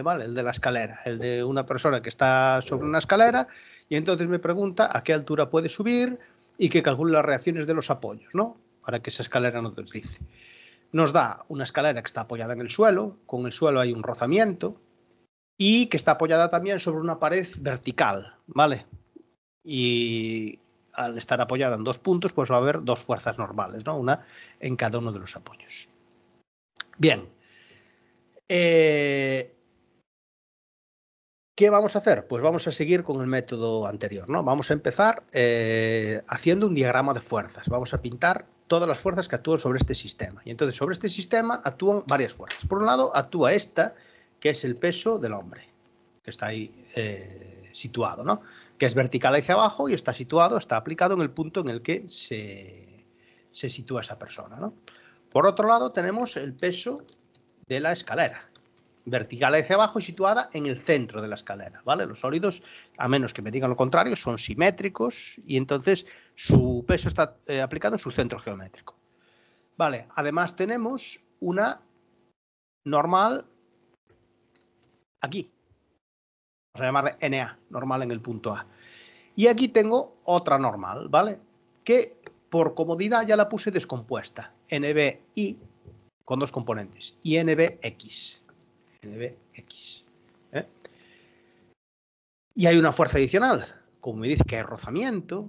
¿vale? El de la escalera, el de una persona que está sobre una escalera y entonces me pregunta a qué altura puede subir y que calcule las reacciones de los apoyos, ¿no? Para que esa escalera no deslice. Nos da una escalera que está apoyada en el suelo, con el suelo hay un rozamiento y que está apoyada también sobre una pared vertical, ¿vale? Y al estar apoyada en 2 puntos, pues va a haber 2 fuerzas normales, ¿no? Una en cada uno de los apoyos. Bien. ¿Qué vamos a hacer? Pues vamos a seguir con el método anterior, ¿no? Vamos a empezar haciendo un diagrama de fuerzas. Vamos a pintar todas las fuerzas que actúan sobre este sistema. Y entonces sobre este sistema actúan varias fuerzas. Por un lado actúa esta, que es el peso del hombre, que está ahí situado, ¿no? Que es vertical hacia abajo y está situado, está aplicado en el punto en el que se sitúa esa persona, ¿no? Por otro lado tenemos el peso de la escalera, vertical hacia abajo y situada en el centro de la escalera, ¿vale? Los sólidos, a menos que me digan lo contrario, son simétricos y entonces su peso está aplicado en su centro geométrico. Vale, además tenemos una normal aquí, vamos a llamarle NA, normal en el punto A. Y aquí tengo otra normal, ¿vale? Que por comodidad ya la puse descompuesta, NBI con 2 componentes y NBX. NBX. Y hay una fuerza adicional, como me dice que hay rozamiento.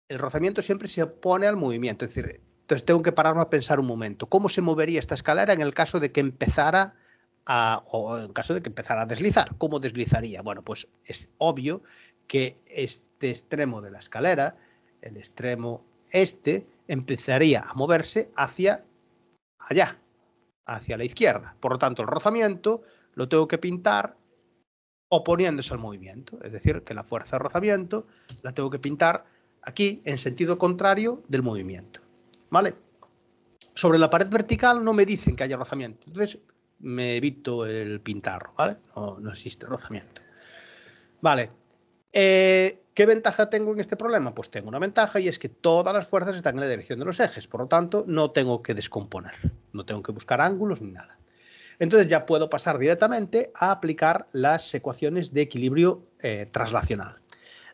El rozamiento siempre se opone al movimiento, es decir, entonces tengo que pararme a pensar un momento, ¿cómo se movería esta escalera en el caso de que empezara o en caso de que empezara a deslizar? ¿Cómo deslizaría? Bueno, pues es obvio que este extremo de la escalera, el extremo este, empezaría a moverse hacia allá, hacia la izquierda. Por lo tanto, el rozamiento lo tengo que pintar oponiéndose al movimiento, es decir, que la fuerza de rozamiento la tengo que pintar aquí en sentido contrario del movimiento, ¿vale? Sobre la pared vertical no me dicen que haya rozamiento, entonces me evito el pintarlo, ¿vale? No existe rozamiento. Vale. ¿Qué ventaja tengo en este problema? Pues tengo una ventaja y es que todas las fuerzas están en la dirección de los ejes, por lo tanto no tengo que descomponer, no tengo que buscar ángulos ni nada. Entonces ya puedo pasar directamente a aplicar las ecuaciones de equilibrio traslacional.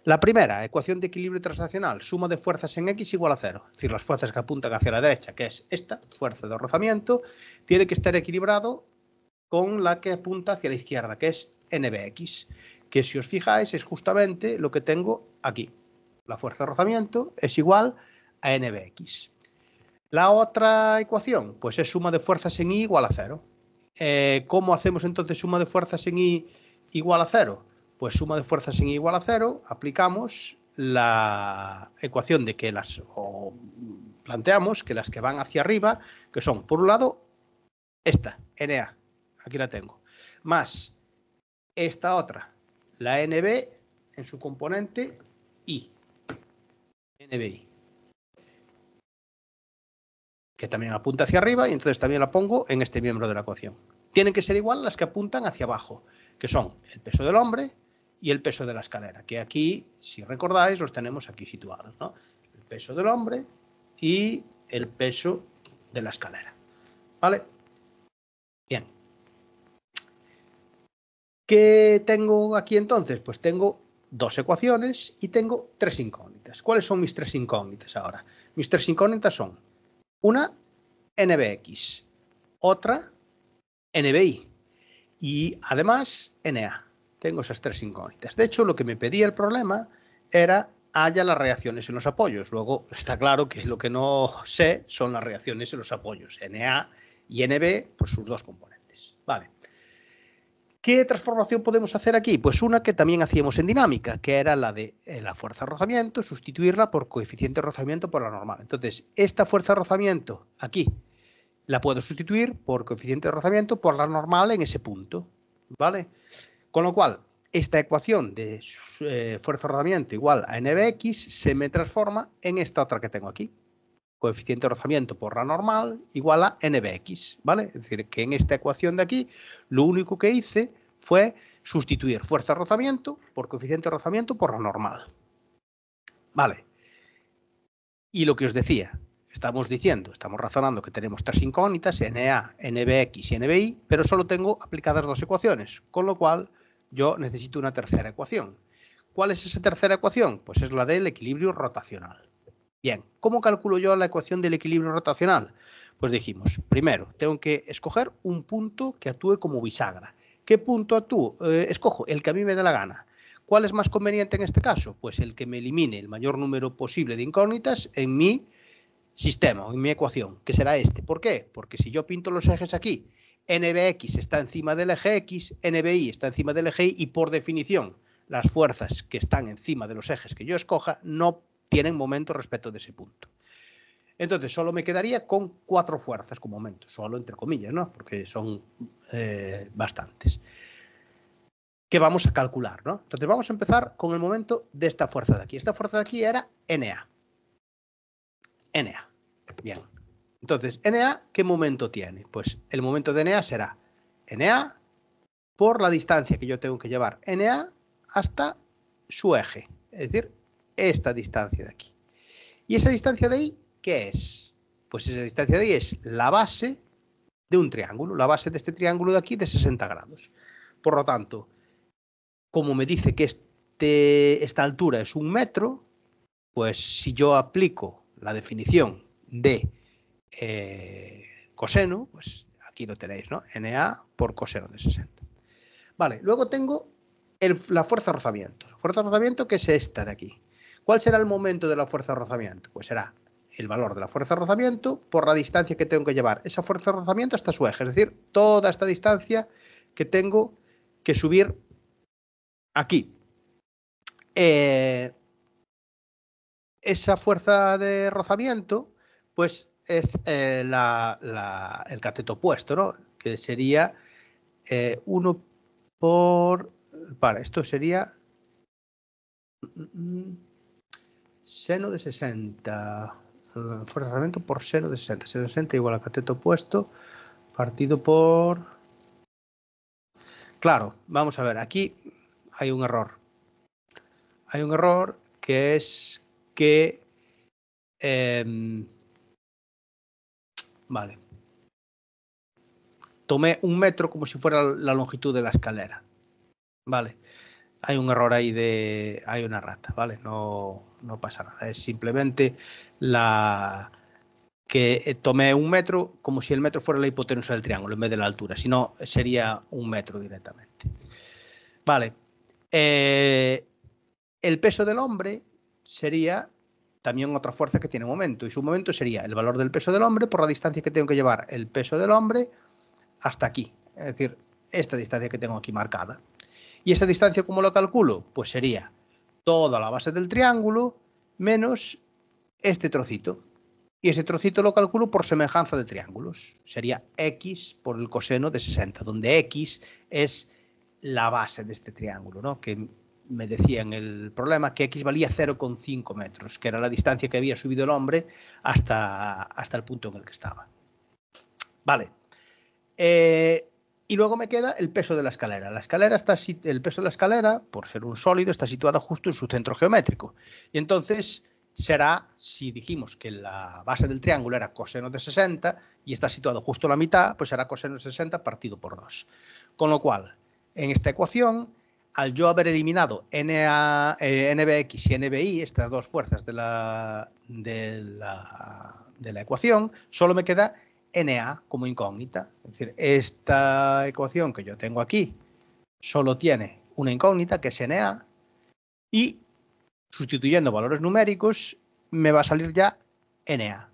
La primera, ecuación de equilibrio traslacional, suma de fuerzas en X igual a 0. Es decir, las fuerzas que apuntan hacia la derecha, que es esta, fuerza de rozamiento, tiene que estar equilibrado con la que apunta hacia la izquierda, que es NBX, que si os fijáis es justamente lo que tengo aquí. La fuerza de rozamiento es igual a NBX. La otra ecuación, pues es suma de fuerzas en Y igual a 0. ¿Cómo hacemos entonces suma de fuerzas en Y igual a 0? Pues suma de fuerzas en Y igual a 0, aplicamos la ecuación de que planteamos que las que van hacia arriba, que son, por un lado, esta, NA, aquí la tengo, más esta otra, la NB en su componente I, NBI, que también apunta hacia arriba y entonces también la pongo en este miembro de la ecuación. Tienen que ser igual las que apuntan hacia abajo, que son el peso del hombre y el peso de la escalera, que aquí, si recordáis, los tenemos aquí situados, ¿no? El peso del hombre y el peso de la escalera, ¿vale? Bien. ¿Qué tengo aquí entonces? Pues tengo 2 ecuaciones y tengo 3 incógnitas. ¿Cuáles son mis 3 incógnitas ahora? Mis 3 incógnitas son una NBX, otra NBI y además NA. Tengo esas 3 incógnitas. De hecho, lo que me pedía el problema era haya las reacciones en los apoyos. Luego está claro que lo que no sé son las reacciones en los apoyos. NA y NB, pues sus 2 componentes. Vale. ¿Qué transformación podemos hacer aquí? Pues una que también hacíamos en dinámica, que era la de la fuerza de rozamiento, sustituirla por coeficiente de rozamiento por la normal. Entonces, esta fuerza de rozamiento aquí la puedo sustituir por coeficiente de rozamiento por la normal en ese punto, ¿vale? Con lo cual, esta ecuación de fuerza de rozamiento igual a NBX se me transforma en esta otra que tengo aquí. Coeficiente de rozamiento por la normal igual a NBX, ¿vale? Es decir, que en esta ecuación de aquí, lo único que hice fue sustituir fuerza de rozamiento por coeficiente de rozamiento por la normal. Vale. Y lo que os decía, estamos razonando que tenemos tres incógnitas, NA, NBX y NBI, pero solo tengo aplicadas dos ecuaciones, con lo cual yo necesito una tercera ecuación. ¿Cuál es esa tercera ecuación? Pues es la del equilibrio rotacional. Bien, ¿cómo calculo yo la ecuación del equilibrio rotacional? Pues dijimos, primero, tengo que escoger un punto que actúe como bisagra. ¿Qué punto actúo? Escojo el que a mí me dé la gana. ¿Cuál es más conveniente en este caso? Pues el que me elimine el mayor número posible de incógnitas en mi sistema o en mi ecuación, que será este. ¿Por qué? Porque si yo pinto los ejes aquí, NBX está encima del eje X, NBI está encima del eje Y y por definición las fuerzas que están encima de los ejes que yo escoja no tienen momento respecto de ese punto. Entonces solo me quedaría con 4 fuerzas con momento, solo entre comillas, ¿no? Porque son bastantes. Que vamos a calcular, ¿no? Entonces vamos a empezar con el momento de esta fuerza de aquí. Esta fuerza de aquí era NA. NA. Bien. Entonces, NA, ¿qué momento tiene? Pues el momento de NA será NA por la distancia que yo tengo que llevar NA hasta su eje. Es decir, esta distancia de aquí. ¿Y esa distancia de ahí qué es? Pues esa distancia de ahí es la base de un triángulo. La base de este triángulo de aquí de 60 grados. Por lo tanto, como me dice que esta altura es 1 metro, pues si yo aplico la definición de coseno, pues aquí lo tenéis, ¿no? NA por coseno de 60. Vale, luego tengo la fuerza de rozamiento. La fuerza de rozamiento que es esta de aquí. ¿Cuál será el momento de la fuerza de rozamiento? Pues será el valor de la fuerza de rozamiento por la distancia que tengo que llevar esa fuerza de rozamiento hasta su eje. Es decir, toda esta distancia que tengo que subir aquí. Esa fuerza de rozamiento, pues es el cateto opuesto, ¿no? Que sería 1 por... Para, esto sería seno de 60. Fuerza de rozamiento por seno de 60. Seno de 60 igual al cateto opuesto partido por... Claro, vamos a ver, aquí hay un error. Hay un error que es que... vale. Tomé 1 metro como si fuera la longitud de la escalera. Vale. Hay un error ahí hay una rata, ¿vale? No pasa nada. Es simplemente que tomé 1 metro como si el metro fuera la hipotenusa del triángulo en vez de la altura. Si no, sería 1 metro directamente. Vale. El peso del hombre sería también otra fuerza que tiene momento. Y su momento sería el valor del peso del hombre por la distancia que tengo que llevar el peso del hombre hasta aquí. Es decir, esta distancia que tengo aquí marcada. ¿Y esa distancia cómo lo calculo? Pues sería toda la base del triángulo menos este trocito. Y ese trocito lo calculo por semejanza de triángulos. Sería X por el coseno de 60, donde X es la base de este triángulo, ¿no? Que me decía en el problema que X valía 0,5 metros, que era la distancia que había subido el hombre hasta el punto en el que estaba. Vale. Y luego me queda el peso de la escalera. El peso de la escalera, por ser un sólido, está situado justo en su centro geométrico. Y entonces será, si dijimos que la base del triángulo era coseno de 60 y está situado justo a la mitad, pues será coseno de 60 partido por 2. Con lo cual, en esta ecuación, al yo haber eliminado NBX y NBI, estas dos fuerzas de la ecuación, solo me queda NA como incógnita. Es decir, esta ecuación que yo tengo aquí solo tiene una incógnita que es NA y sustituyendo valores numéricos me va a salir ya NA.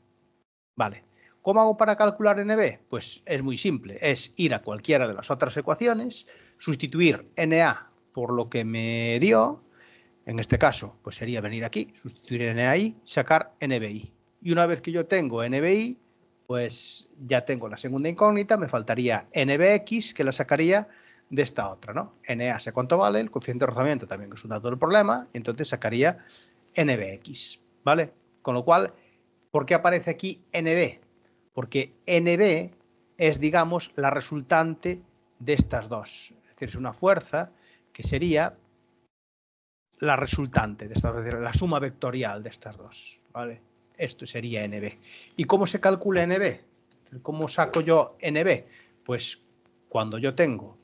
Vale. ¿Cómo hago para calcular NB? Pues es muy simple. Es ir a cualquiera de las otras ecuaciones, sustituir NA por lo que me dio. En este caso, pues sería venir aquí, sustituir NAI, sacar NBI. Y una vez que yo tengo NBI, pues ya tengo la segunda incógnita, me faltaría NBX, que la sacaría de esta otra, ¿no? NA sé cuánto vale, el coeficiente de rozamiento también que es un dato del problema, y entonces sacaría NBX, ¿vale? Con lo cual, ¿por qué aparece aquí NB? Porque NB es, digamos, la resultante de estas dos. Es decir, es una fuerza que sería la resultante de estas dos, es decir, la suma vectorial de estas dos, ¿vale? esto sería NB. ¿Y cómo se calcula NB? ¿Cómo saco yo NB? Pues cuando yo tengo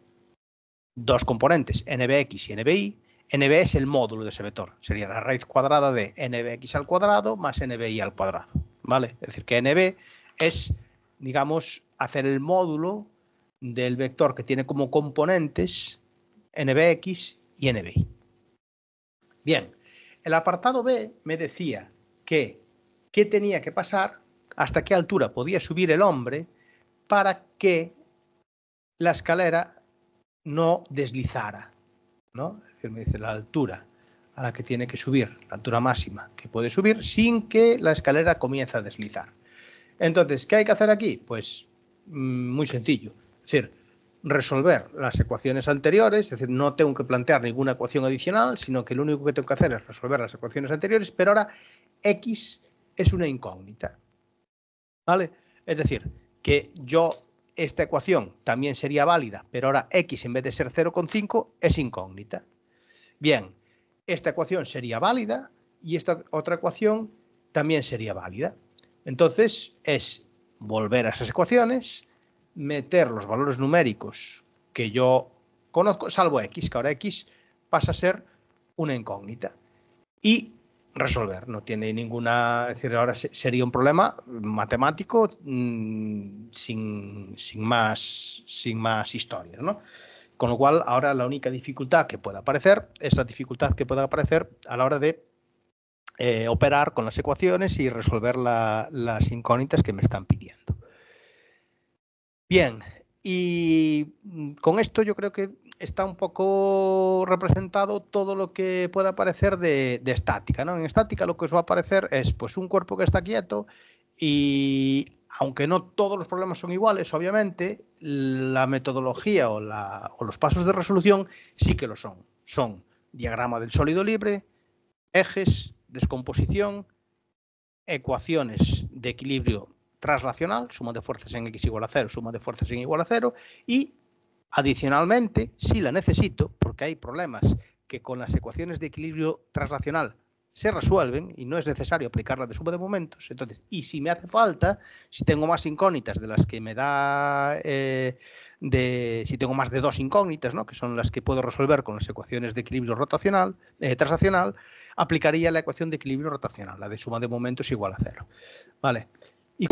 dos componentes, NBX y NBI, NB es el módulo de ese vector. Sería la raíz cuadrada de NBX al cuadrado más NBI al cuadrado. ¿Vale? Es decir, que NB es, digamos, hacer el módulo del vector que tiene como componentes NBX y NBI. Bien, el apartado B me decía que qué tenía que pasar, hasta qué altura podía subir el hombre para que la escalera no deslizara, ¿no? Es decir, me dice la altura a la que tiene que subir, la altura máxima que puede subir sin que la escalera comience a deslizar. Entonces, ¿qué hay que hacer aquí? Pues muy sencillo. Es decir, resolver las ecuaciones anteriores, es decir, no tengo que plantear ninguna ecuación adicional, sino que lo único que tengo que hacer es resolver las ecuaciones anteriores, pero ahora X es una incógnita. ¿Vale? Es decir, que esta ecuación también sería válida, pero ahora X en vez de ser 0,5 es incógnita. Bien, esta ecuación sería válida y esta otra ecuación también sería válida. Entonces es volver a esas ecuaciones, meter los valores numéricos que yo conozco, salvo X, que ahora X pasa a ser una incógnita. Y resolver, no tiene ninguna, es decir, ahora sería un problema matemático sin más historias, ¿no? Con lo cual, ahora la única dificultad que pueda aparecer es la dificultad que pueda aparecer a la hora de operar con las ecuaciones y resolver las incógnitas que me están pidiendo. Bien, y con esto yo creo que está un poco representado todo lo que pueda aparecer de estática, ¿no? En estática lo que os va a aparecer es pues un cuerpo que está quieto y aunque no todos los problemas son iguales, obviamente, la metodología o los pasos de resolución sí que lo son. Son diagrama del sólido libre, ejes, descomposición, ecuaciones de equilibrio traslacional, suma de fuerzas en x igual a 0, suma de fuerzas en y igual a 0, y adicionalmente, si la necesito, porque hay problemas que con las ecuaciones de equilibrio traslacional se resuelven y no es necesario aplicar la de suma de momentos, entonces, y si me hace falta, si tengo más incógnitas de las que me da, si tengo más de dos incógnitas, ¿no? Que son las que puedo resolver con las ecuaciones de equilibrio rotacional, traslacional, aplicaría la ecuación de equilibrio rotacional, la de suma de momentos igual a 0. ¿Vale? Y